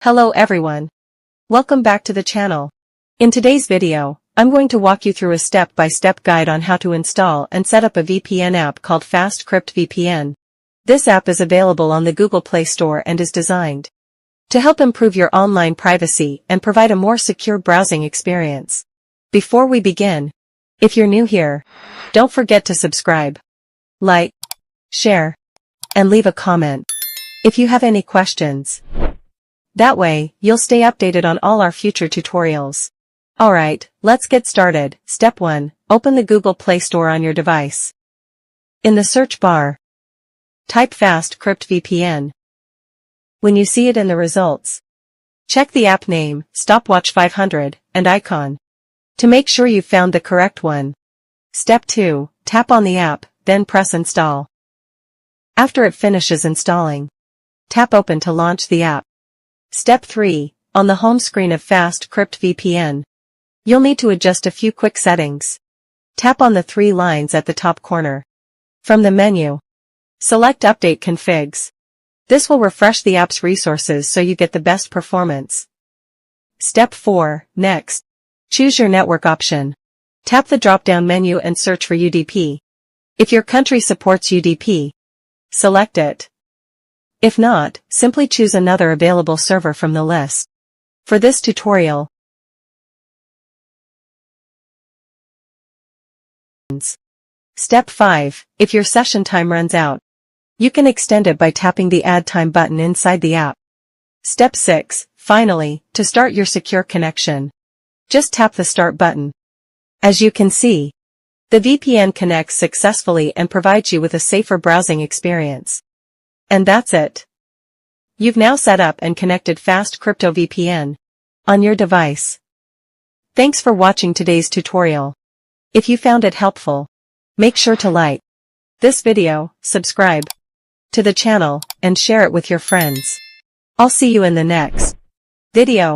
Hello everyone. Welcome back to the channel. In today's video, I'm going to walk you through a step-by-step guide on how to install and set up a VPN app called Fastcriped VPN. This app is available on the Google Play Store and is designed to help improve your online privacy and provide a more secure browsing experience. Before we begin, if you're new here, don't forget to subscribe, like, share, and leave a comment if you have any questions. That way, you'll stay updated on all our future tutorials. Alright, let's get started. Step 1. Open the Google Play Store on your device. In the search bar, type Fastcriped VPN. When you see it in the results, check the app name, stopwatch 500, and icon to make sure you've found the correct one. Step 2. Tap on the app, then press install. After it finishes installing, tap open to launch the app. Step 3. On the home screen of Fastcriped VPN, you'll need to adjust a few quick settings. Tap on the 3 lines at the top corner. From the menu, select Update Configs. This will refresh the app's resources so you get the best performance. Step 4. Next, choose your network option. Tap the drop-down menu and search for UDP. If your country supports UDP, select it. If not, simply choose another available server from the list. For this tutorial, Step 5. If your session time runs out, you can extend it by tapping the Add Time button inside the app. Step 6. Finally, to start your secure connection, just tap the Start button. As you can see, the VPN connects successfully and provides you with a safer browsing experience. And that's it. You've now set up and connected Fastcriped VPN on your device. Thanks for watching today's tutorial. If you found it helpful, make sure to like this video, subscribe to the channel, and share it with your friends. I'll see you in the next video.